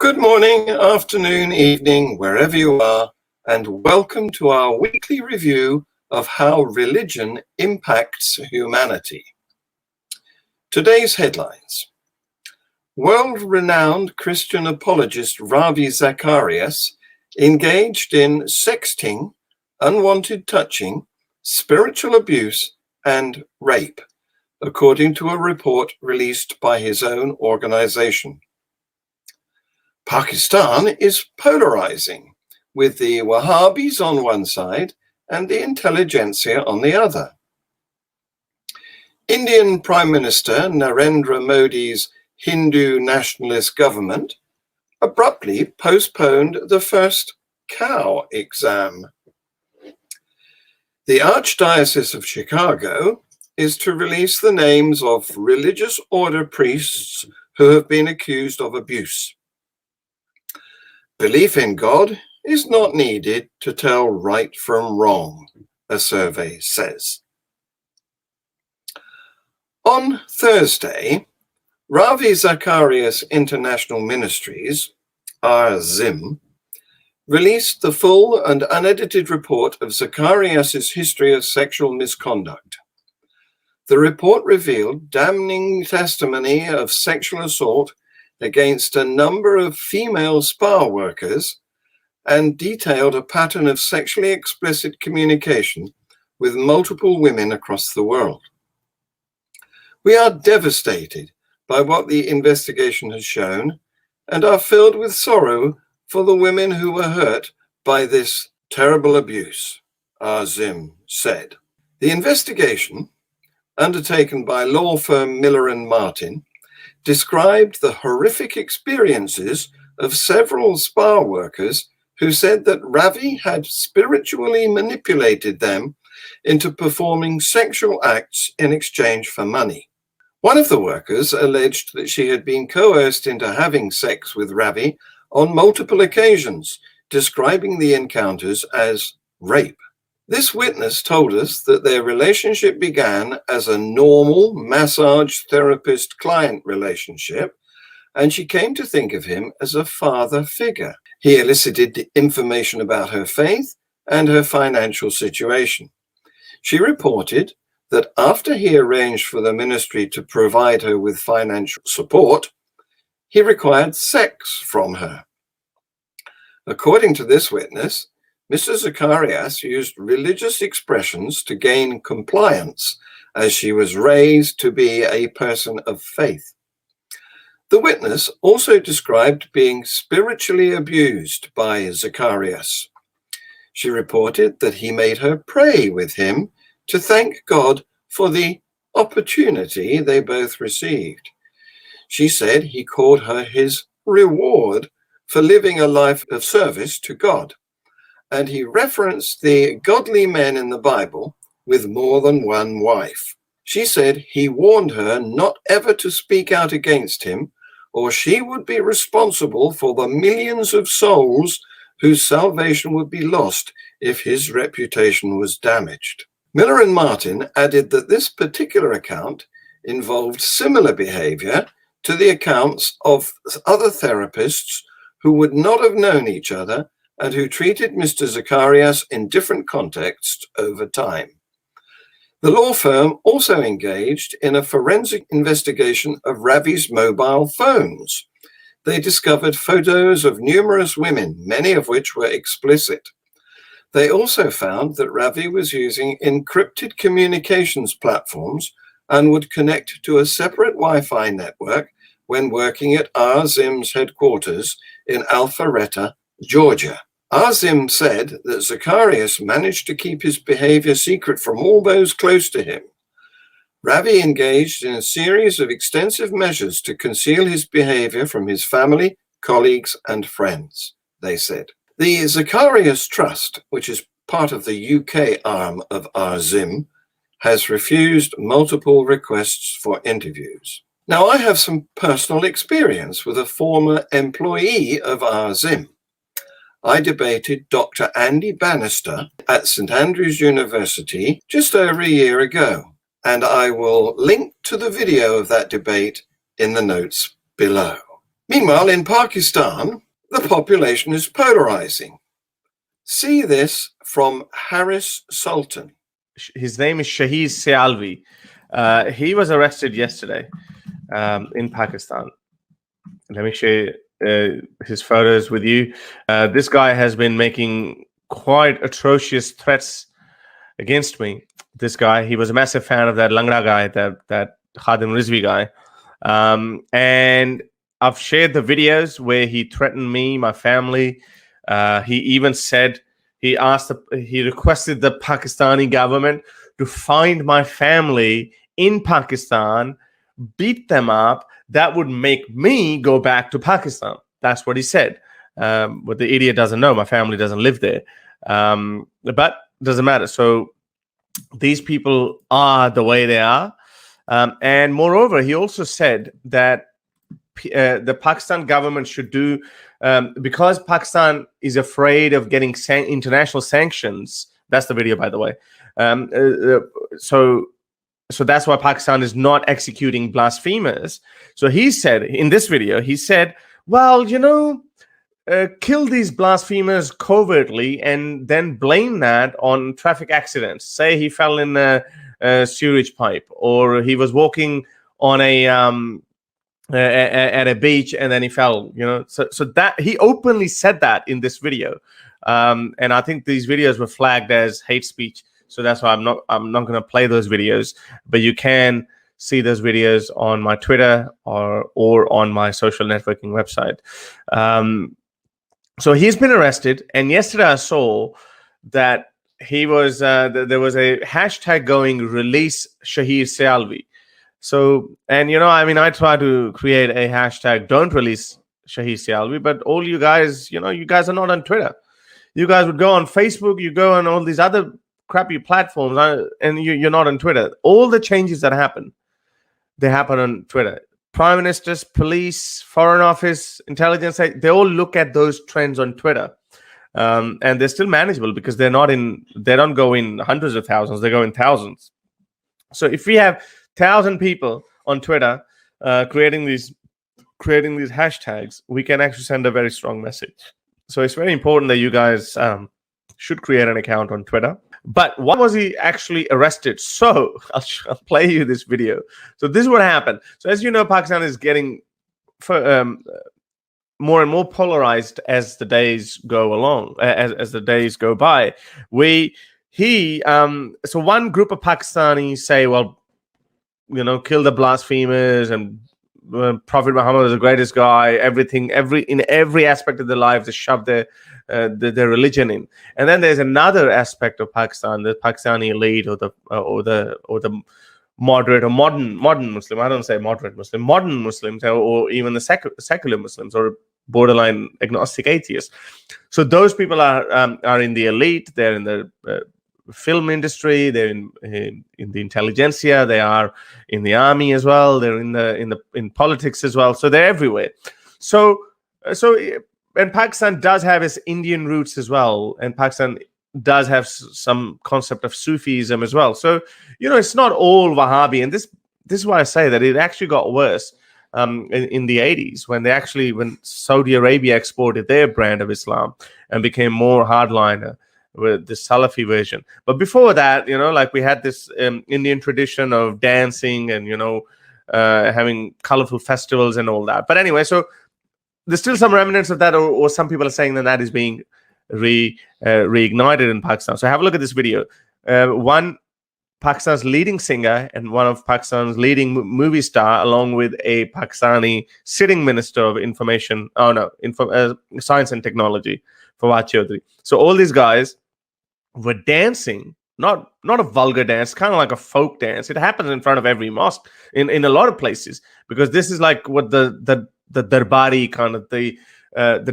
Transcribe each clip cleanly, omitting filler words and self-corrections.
Good morning, afternoon, evening, wherever you are, and welcome to our weekly review of how religion impacts humanity. Today's headlines. World-renowned Christian apologist Ravi Zacharias engaged in sexting, unwanted touching, spiritual abuse, and rape, according to a report released by his own organization. Pakistan is polarising, with the Wahhabis on one side and the intelligentsia on the other. Indian Prime Minister Narendra Modi's Hindu nationalist government abruptly postponed the first cow exam. The Archdiocese of Chicago is to release the names of religious order priests who have been accused of abuse. Belief in God is not needed to tell right from wrong, a survey says. On Thursday, Ravi Zacharias International Ministries, RZIM, released the full and unedited report of Zacharias' history of sexual misconduct. The report revealed damning testimony of sexual assault against a number of female spa workers and detailed a pattern of sexually explicit communication with multiple women across the world. We are devastated by what the investigation has shown and are filled with sorrow for the women who were hurt by this terrible abuse, RZIM said. The investigation, undertaken by law firm Miller & Martin, described the horrific experiences of several spa workers who said that Ravi had spiritually manipulated them into performing sexual acts in exchange for money. One of the workers alleged that she had been coerced into having sex with Ravi on multiple occasions, describing the encounters as rape. This witness told us that their relationship began as a normal massage therapist-client relationship, and she came to think of him as a father figure. He elicited information about her faith and her financial situation. She reported that after he arranged for the ministry to provide her with financial support, he required sex from her. According to this witness, Mr. Zacharias used religious expressions to gain compliance as she was raised to be a person of faith. The witness also described being spiritually abused by Zacharias. She reported that he made her pray with him to thank God for the opportunity they both received. She said he called her his reward for living a life of service to God. And he referenced the godly men in the Bible with more than one wife. She said he warned her not ever to speak out against him, or she would be responsible for the millions of souls whose salvation would be lost if his reputation was damaged. Miller & Martin added that this particular account involved similar behavior to the accounts of other therapists who would not have known each other and who treated Mr. Zacharias in different contexts over time. The law firm also engaged in a forensic investigation of Ravi's mobile phones. They discovered photos of numerous women, many of which were explicit. They also found that Ravi was using encrypted communications platforms and would connect to a separate Wi-Fi network when working at RZIM's headquarters in Alpharetta, Georgia. RZIM said that Zacharias managed to keep his behavior secret from all those close to him. Ravi engaged in a series of extensive measures to conceal his behavior from his family, colleagues, and friends, they said. The Zacharias Trust, which is part of the UK arm of RZIM, has refused multiple requests for interviews. Now, I have some personal experience with a former employee of RZIM. I debated Dr. Andy Bannister at St. Andrews University just over a year ago, and I will link to the video of that debate in the notes below. Meanwhile, in Pakistan, the population is polarising. See this from Harris Sultan. His name is Shahid Sialvi. He was arrested yesterday in Pakistan. Let me share his photos with you. This guy has been making quite atrocious threats against me. This guy, he was a massive fan of that Langra guy, that Khadim Rizvi guy. And I've shared the videos where he threatened me, my family. He even said, he requested the Pakistani government to find my family in Pakistan, beat them up. That would make me go back to Pakistan. That's what he said. But the idiot doesn't know. My family doesn't live there. But it doesn't matter. So these people are the way they are. And moreover, he also said that the Pakistan government should do, because Pakistan is afraid of getting international sanctions. That's the video, by the way. So that's why Pakistan is not executing blasphemers. So he said in this video, he said, well, kill these blasphemers covertly and then blame that on traffic accidents. Say he fell in a sewage pipe, or he was walking on at a beach and then he fell. So that he openly said that in this video, and I think these videos were flagged as hate speech. So that's why I'm not going to play those videos. But you can see those videos on my Twitter or on my social networking website. So he's been arrested, and yesterday I saw that he was there was a hashtag going, release Shahid Sialvi. So, and I try to create a hashtag, don't release Shahid Sialvi, but all you guys, you guys are not on Twitter. You guys would go on Facebook, you go on all these other crappy platforms, and you're not on Twitter. All the changes that happen, they happen on Twitter. Prime ministers, police, foreign office, intelligence, they all look at those trends on Twitter. And they're still manageable because they don't go in hundreds of thousands, they go in thousands. So if we have 1,000 people on Twitter creating these hashtags, we can actually send a very strong message. So it's very important that you guys should create an account on Twitter. But why was he actually arrested? So I'll play you this video. So this is what happened. So as you know, Pakistan is getting more and more polarized as the days go along, as the days go by. So one group of Pakistanis say, well, kill the blasphemers, and Prophet Muhammad is the greatest guy. In every aspect of their lives, they shove their religion in. And then there's another aspect of Pakistan, the Pakistani elite, or the moderate or modern Muslim. I don't say moderate Muslim, modern Muslims, or even the secular Muslims, or borderline agnostic atheists. So those people are in the elite. They're in the film industry. They're in the intelligentsia. They are in the army as well. They're in politics as well. So they're everywhere. So and Pakistan does have its Indian roots as well, and Pakistan does have some concept of Sufism as well. So it's not all Wahhabi, and this is why I say that it actually got worse in the 80s when Saudi Arabia exported their brand of Islam and became more hardliner with the Salafi version. But before that, we had this Indian tradition of dancing and having colorful festivals and all that. But anyway, so there's still some remnants of that, or some people are saying that is being reignited in Pakistan. So have a look at this video. One Pakistan's leading singer and one of Pakistan's leading movie star, along with a Pakistani sitting minister of science and technology, Fawad Chaudhry. So all these guys were dancing, not a vulgar dance, kind of like a folk dance. It happens in front of every mosque in a lot of places, because this is like what the darbari kind of the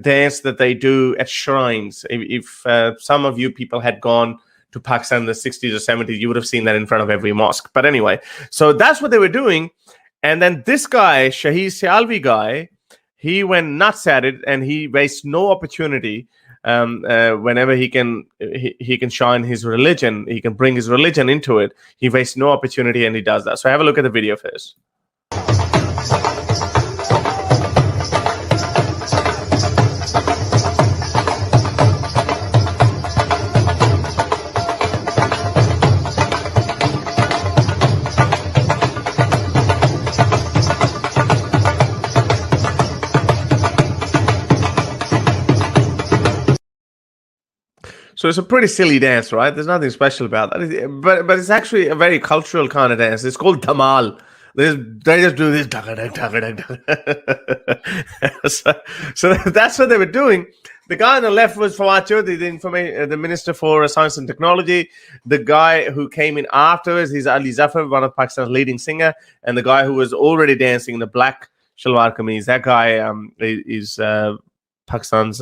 dance that they do at shrines. If some of you people had gone to Pakistan in the 60s or 70s, you would have seen that in front of every mosque. But anyway, so that's what they were doing. And then this guy, Shahid Sialvi guy, he went nuts at it, and he wastes no opportunity whenever he can shine his religion, he can bring his religion into it. He wastes no opportunity, and he does that. So have a look at the video first. So it's a pretty silly dance, right? There's nothing special about that. But it's actually a very cultural kind of dance. It's called Dhamal. They just do this. So that's what they were doing. The guy on the left was Fawad, the Minister for Science and Technology. The guy who came in afterwards, he's Ali Zafar, one of Pakistan's leading singer. And the guy who was already dancing in the black shalwar kameez, that guy is Pakistan's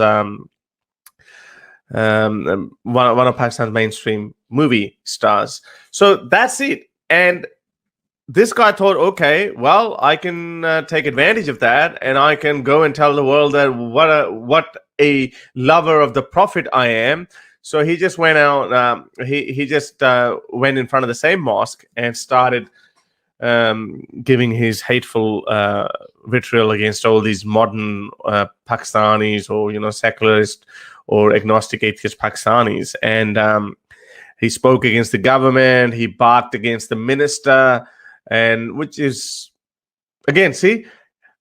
one of Pakistan's mainstream movie stars. So that's it. And this guy thought, okay, well, I can take advantage of that, and I can go and tell the world that what a lover of the Prophet I am. So he just went out. He just went in front of the same mosque and started giving his hateful vitriol against all these modern Pakistanis, or secularist or agnostic atheist Pakistanis. And he spoke against the government. He barked against the minister. And which is, again, see,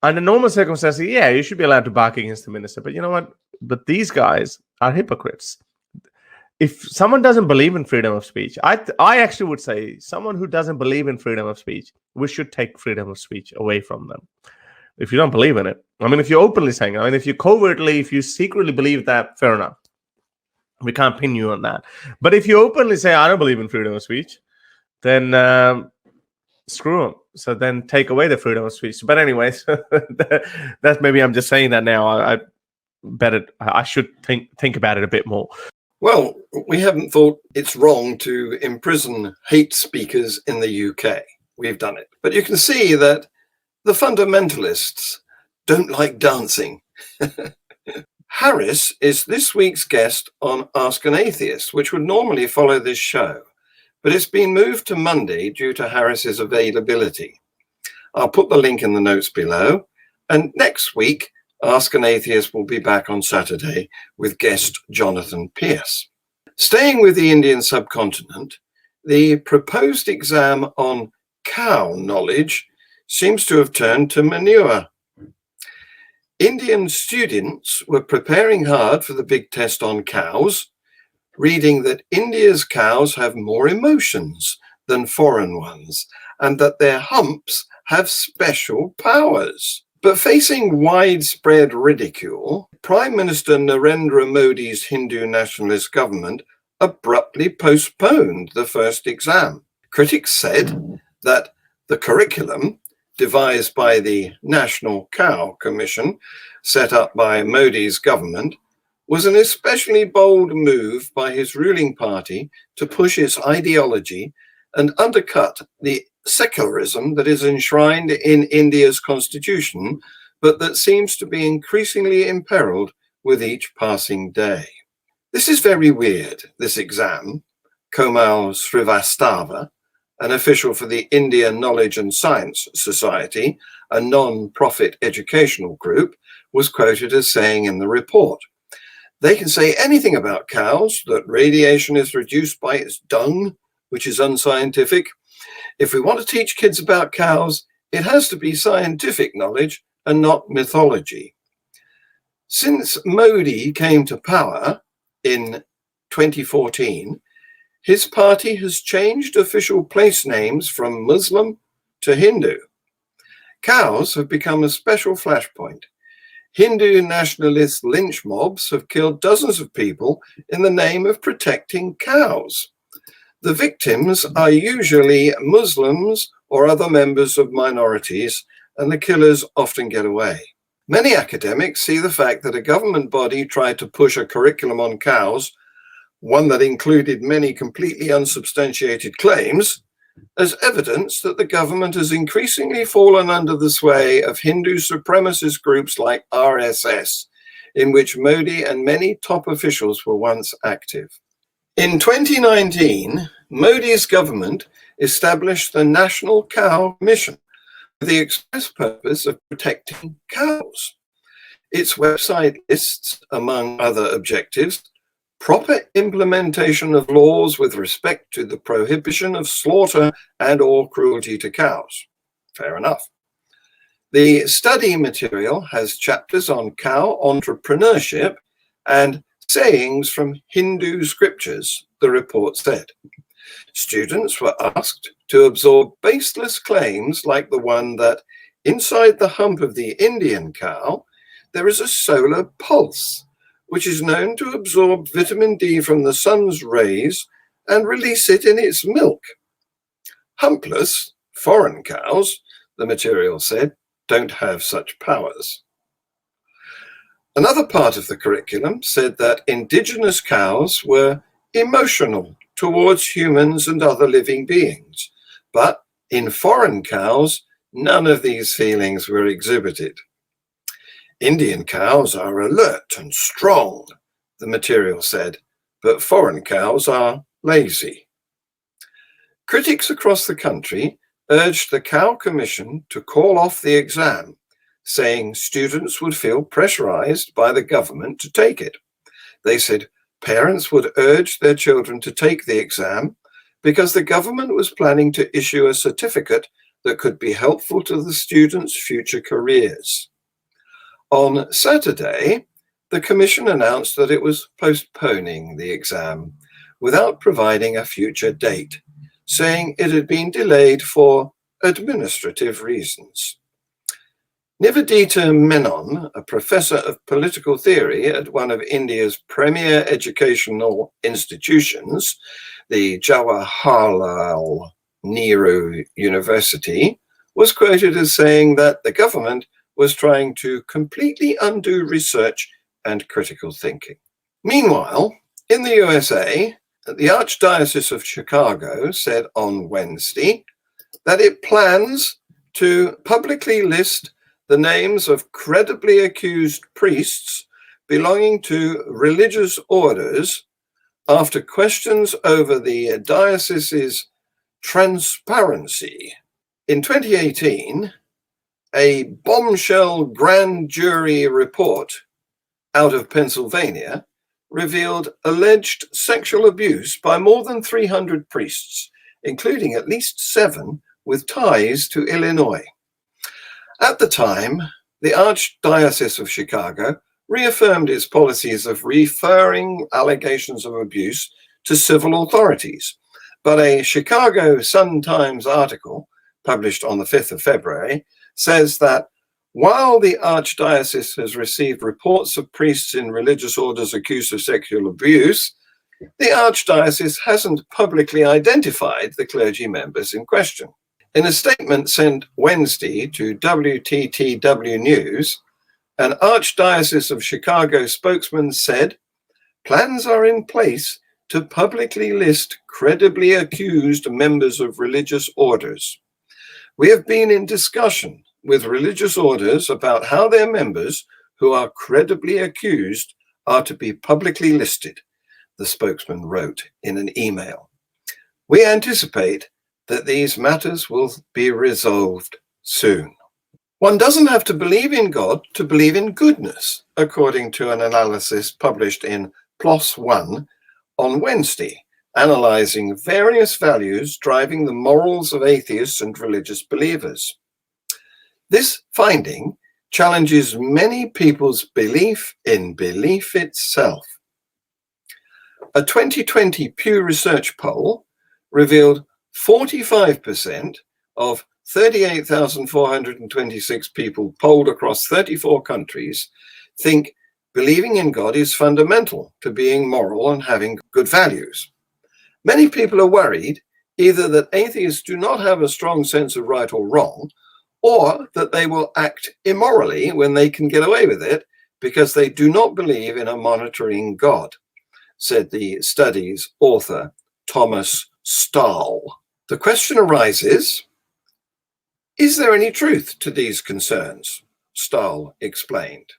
under normal circumstances, yeah, you should be allowed to bark against the minister. But you know what? But these guys are hypocrites. If someone doesn't believe in freedom of speech, I actually would say someone who doesn't believe in freedom of speech, we should take freedom of speech away from them. If you don't believe in it, I mean, if you're openly saying, if you secretly believe that, fair enough. We can't pin you on that. But if you openly say, I don't believe in freedom of speech, then screw them. So then take away the freedom of speech. But anyways, that's maybe I'm just saying that now. I should think about it a bit more. Well, we haven't thought it's wrong to imprison hate speakers in the UK. We've done it. But you can see that the fundamentalists don't like dancing. Harris is this week's guest on Ask an Atheist, which would normally follow this show. But it's been moved to Monday due to Harris's availability. I'll put the link in the notes below. And next week, Ask an Atheist will be back on Saturday with guest Jonathan Pierce. Staying with the Indian subcontinent, the proposed exam on cow knowledge seems to have turned to manure. Indian students were preparing hard for the big test on cows, reading that India's cows have more emotions than foreign ones, and that their humps have special powers. But facing widespread ridicule, Prime Minister Narendra Modi's Hindu nationalist government abruptly postponed the first exam. Critics said that the curriculum, devised by the National Cow Commission, set up by Modi's government, was an especially bold move by his ruling party to push its ideology and undercut the secularism that is enshrined in India's constitution, but that seems to be increasingly imperiled with each passing day. This is very weird, this exam. Komal Srivastava, an official for the India Knowledge and Science Society, a non-profit educational group, was quoted as saying in the report, "They can say anything about cows, that radiation is reduced by its dung, which is unscientific. If we want to teach kids about cows, it has to be scientific knowledge and not mythology." Since Modi came to power in 2014, his party has changed official place names from Muslim to Hindu. Cows have become a special flashpoint. Hindu nationalist lynch mobs have killed dozens of people in the name of protecting cows. The victims are usually Muslims or other members of minorities, and the killers often get away. Many academics see the fact that a government body tried to push a curriculum on cows, one that included many completely unsubstantiated claims, as evidence that the government has increasingly fallen under the sway of Hindu supremacist groups like RSS, in which Modi and many top officials were once active. In 2019, Modi's government established the National Cow Mission with the express purpose of protecting cows. Its website lists, among other objectives, proper implementation of laws with respect to the prohibition of slaughter and or cruelty to cows. Fair enough. The study material has chapters on cow entrepreneurship and sayings from Hindu scriptures, the report said. Students were asked to absorb baseless claims like the one that inside the hump of the Indian cow, there is a solar pulse, which is known to absorb vitamin D from the sun's rays and release it in its milk. Humpless, foreign cows, the material said, don't have such powers. Another part of the curriculum said that indigenous cows were emotional towards humans and other living beings, but in foreign cows, none of these feelings were exhibited. Indian cows are alert and strong, the material said, but foreign cows are lazy. Critics across the country urged the Cow Commission to call off the exam, saying students would feel pressurized by the government to take it. They said parents would urge their children to take the exam because the government was planning to issue a certificate that could be helpful to the students' future careers. On Saturday, the Commission announced that it was postponing the exam without providing a future date, saying it had been delayed for administrative reasons. Nivedita Menon, a professor of political theory at one of India's premier educational institutions, the Jawaharlal Nehru University, was quoted as saying that the government was trying to completely undo research and critical thinking. Meanwhile, in the USA, the Archdiocese of Chicago said on Wednesday that it plans to publicly list the names of credibly accused priests belonging to religious orders after questions over the diocese's transparency. In 2018, a bombshell grand jury report out of Pennsylvania revealed alleged sexual abuse by more than 300 priests, including at least 7 with ties to Illinois. At the time, the Archdiocese of Chicago reaffirmed its policies of referring allegations of abuse to civil authorities, but a Chicago Sun-Times article published on the 5th of February says that while the Archdiocese has received reports of priests in religious orders accused of sexual abuse, the Archdiocese hasn't publicly identified the clergy members in question. In a statement sent Wednesday to WTTW News, an Archdiocese of Chicago spokesman said, plans are in place to publicly list credibly accused members of religious orders. We have been in discussion with religious orders about how their members who are credibly accused are to be publicly listed, the spokesman wrote in an email. We anticipate that these matters will be resolved soon. One doesn't have to believe in God to believe in goodness, according to an analysis published in PLOS ONE on Wednesday, analyzing various values driving the morals of atheists and religious believers. This finding challenges many people's belief in belief itself. A 2020 Pew Research poll revealed 45% of 38,426 people polled across 34 countries think believing in God is fundamental to being moral and having good values. Many people are worried either that atheists do not have a strong sense of right or wrong, or that they will act immorally when they can get away with it because they do not believe in a monitoring God, said the study's author, Thomas Stahl. The question arises, is there any truth to these concerns? Stahl explained.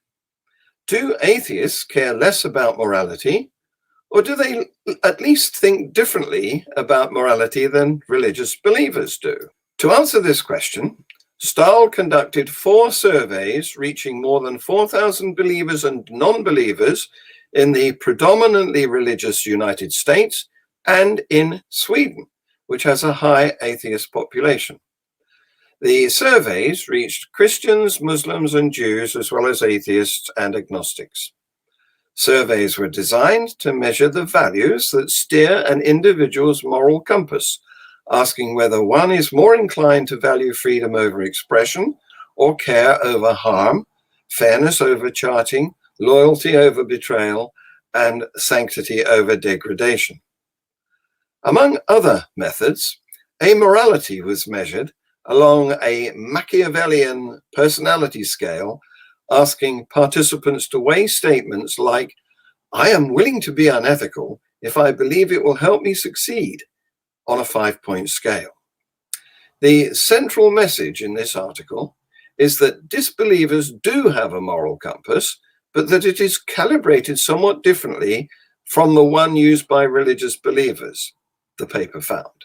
Do atheists care less about morality, or do they at least think differently about morality than religious believers do? To answer this question, Stahl conducted 4 surveys reaching more than 4,000 believers and non-believers in the predominantly religious United States and in Sweden, which has a high atheist population. The surveys reached Christians, Muslims, and Jews, as well as atheists and agnostics. Surveys were designed to measure the values that steer an individual's moral compass, asking whether one is more inclined to value freedom over expression or care over harm, fairness over charting, loyalty over betrayal, and sanctity over degradation. Among other methods, amorality was measured along a Machiavellian personality scale, asking participants to weigh statements like, "I am willing to be unethical if I believe it will help me succeed," on a 5-point scale. The central message in this article is that disbelievers do have a moral compass, but that it is calibrated somewhat differently from the one used by religious believers, the paper found.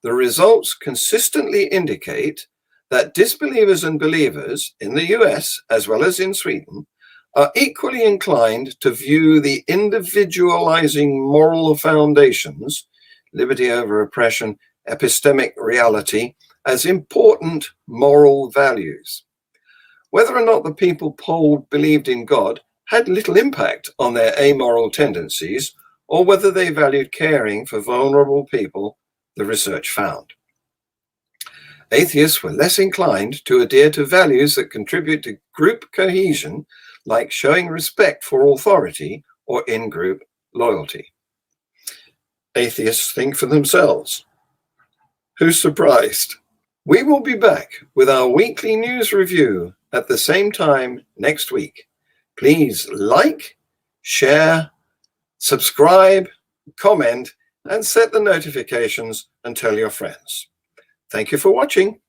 The results consistently indicate that disbelievers and believers in the US, as well as in Sweden, are equally inclined to view the individualizing moral foundations, liberty over oppression, epistemic reality, as important moral values. Whether or not the people polled believed in God had little impact on their amoral tendencies, or whether they valued caring for vulnerable people, the research found. Atheists were less inclined to adhere to values that contribute to group cohesion, like showing respect for authority or in-group loyalty. Atheists think for themselves. Who's surprised? We will be back with our weekly news review at the same time next week. Please like, share, subscribe, comment, and set the notifications and tell your friends. Thank you for watching.